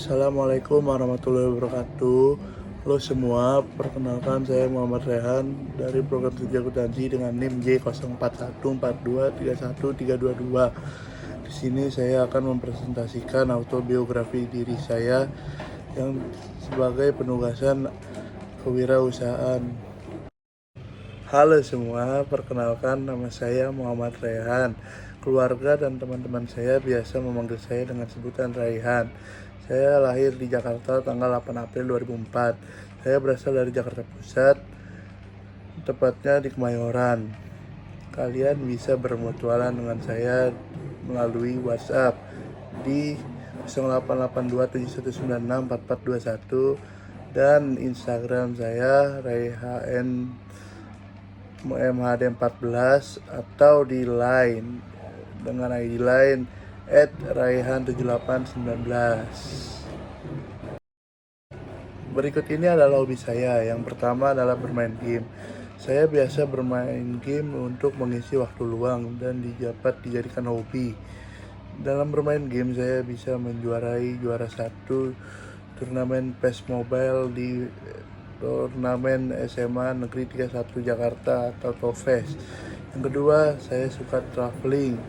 Assalamualaikum warahmatullahi wabarakatuh. Halo semua, perkenalkan saya Muhammad Rehan dari program kerja akuntansi dengan NIM J041423132. Di sini saya akan mempresentasikan autobiografi diri saya yang sebagai penugasan kewirausahaan. Halo semua, perkenalkan nama saya Muhammad Rehan. Keluarga dan teman-teman saya biasa memanggil saya dengan sebutan Raihan. Saya lahir di Jakarta tanggal 8 April 2004. Saya berasal dari Jakarta Pusat, tepatnya di Kemayoran. Kalian bisa bermutualan dengan saya melalui WhatsApp di 088271964421 dan Instagram saya Raihan MHD14 atau di Line dengan ID Line @raihan7819. Berikut ini adalah hobi saya. Yang pertama adalah bermain game. Saya biasa bermain game untuk mengisi waktu luang dan dapat dijadikan hobi. Dalam bermain game saya bisa menjuarai juara satu turnamen PES Mobile di turnamen SMA Negeri 31 Jakarta atau TOFES. Yang kedua, saya suka traveling.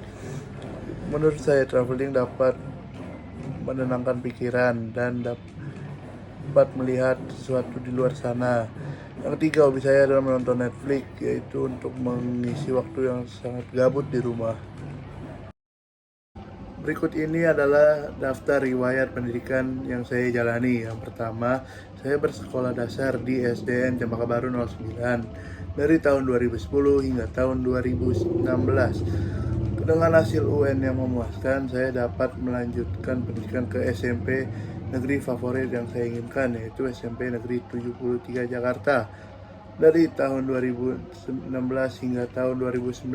Menurut saya traveling dapat menenangkan pikiran dan dapat melihat sesuatu di luar sana. Yang ketiga, hobi saya adalah menonton Netflix, yaitu untuk mengisi waktu yang sangat gabut di rumah. Berikut ini adalah daftar riwayat pendidikan yang saya jalani. Yang pertama, saya bersekolah dasar di SDN Cempaka Baru 09 dari tahun 2010 hingga tahun 2016. Dengan hasil UN yang memuaskan, saya dapat melanjutkan pendidikan ke SMP negeri favorit yang saya inginkan, yaitu SMP Negeri 73 Jakarta dari tahun 2016 hingga tahun 2019.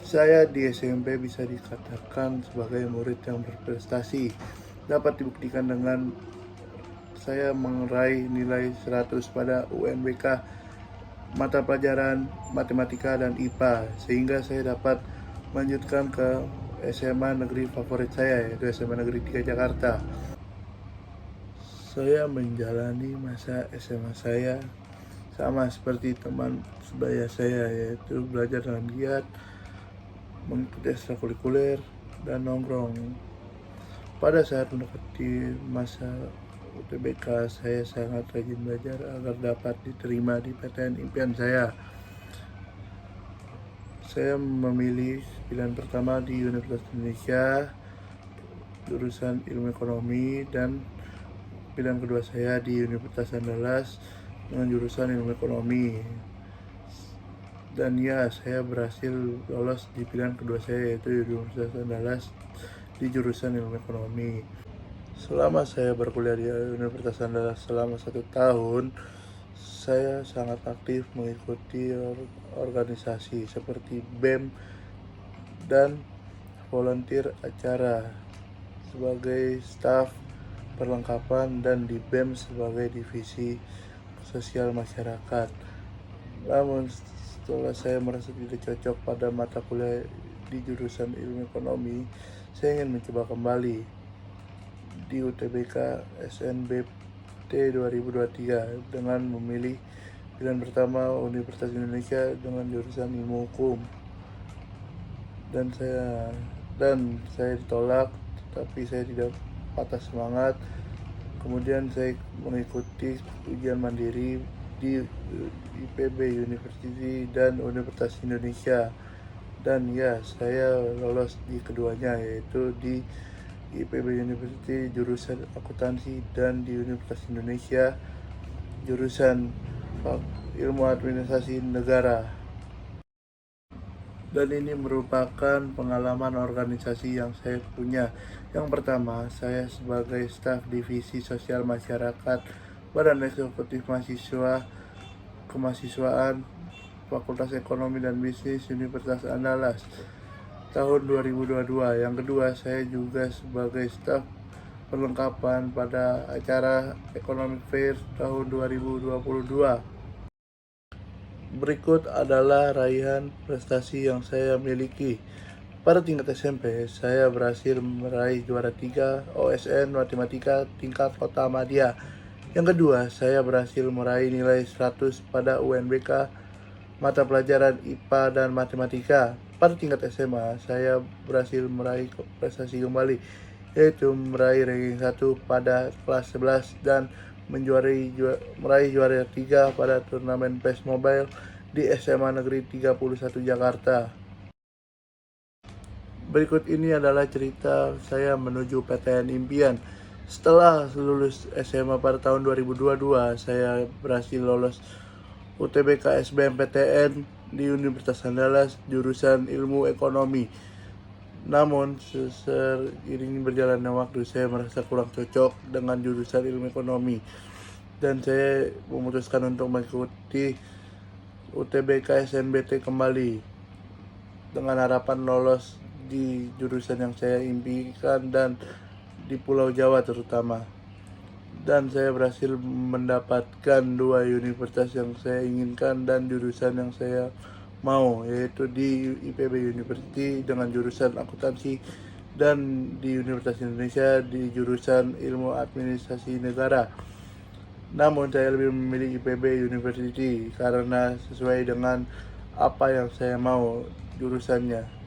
Saya di SMP bisa dikatakan sebagai murid yang berprestasi. Dapat dibuktikan dengan saya meraih nilai 100 pada UNBK mata pelajaran matematika dan IPA, sehingga saya dapat melanjutkan ke SMA negeri favorit saya, yaitu SMA Negeri 3 Jakarta. Saya menjalani masa SMA saya sama seperti teman sebaya saya, yaitu belajar dengan giat, mengikuti ekstrakurikuler, dan nongkrong. Pada saat mendekati masa UTBK, saya sangat rajin belajar agar dapat diterima di PTN impian saya. Saya memilih pilihan pertama di Universitas Indonesia, jurusan Ilmu Ekonomi, dan pilihan kedua saya di Universitas Andalas dengan jurusan Ilmu Ekonomi. Dan ya, saya berhasil lolos di pilihan kedua saya, yaitu Universitas Andalas di jurusan Ilmu Ekonomi. Selama saya berkuliah di Universitas Andalas selama 1 tahun, saya sangat aktif mengikuti organisasi seperti BEM dan volunteer acara sebagai staf perlengkapan dan di BEM sebagai divisi sosial masyarakat. Namun setelah saya merasa tidak cocok pada mata kuliah di jurusan Ilmu Ekonomi, saya ingin mencoba kembali di UTBK SNBT 2023 dengan memilih pilihan pertama Universitas Indonesia dengan jurusan Ilmu Hukum. Dan saya ditolak, tapi saya tidak patah semangat. Kemudian saya mengikuti ujian mandiri di IPB University dan Universitas Indonesia, dan ya, saya lolos di keduanya, yaitu di IPB University jurusan akuntansi dan di Universitas Indonesia jurusan ilmu administrasi negara. Dan ini merupakan pengalaman organisasi yang saya punya. Yang pertama, saya sebagai staf divisi sosial masyarakat Badan Eksekutif Mahasiswa Kemahasiswaan Fakultas Ekonomi dan Bisnis Universitas Andalas tahun 2022. Yang kedua, saya juga sebagai staf perlengkapan pada acara Economic Fair tahun 2022. Berikut adalah raihan prestasi yang saya miliki. Pada tingkat SMP, saya berhasil meraih juara 3 OSN Matematika tingkat Kota Madya. Yang kedua, saya berhasil meraih nilai 100 pada UNBK mata pelajaran IPA dan Matematika. Pada tingkat SMA, saya berhasil meraih prestasi kembali, yaitu meraih ranking 1 pada kelas 11 dan meraih juara 3 pada turnamen PES Mobile di SMA Negeri 31 Jakarta. Berikut ini adalah cerita saya menuju PTN Impian. Setelah lulus SMA pada tahun 2022, saya berhasil lolos UTBK SBMPTN di Universitas Andalas jurusan Ilmu Ekonomi. Namun, seiring berjalannya waktu, saya merasa kurang cocok dengan jurusan Ilmu Ekonomi dan saya memutuskan untuk mengikuti UTBK SNBT kembali dengan harapan lolos di jurusan yang saya impikan dan di Pulau Jawa terutama. Dan saya berhasil mendapatkan 2 universitas yang saya inginkan dan jurusan yang saya mau, yaitu di IPB University dengan jurusan akuntansi dan di Universitas Indonesia di jurusan ilmu administrasi negara. Namun saya lebih memilih IPB University karena sesuai dengan apa yang saya mau jurusannya.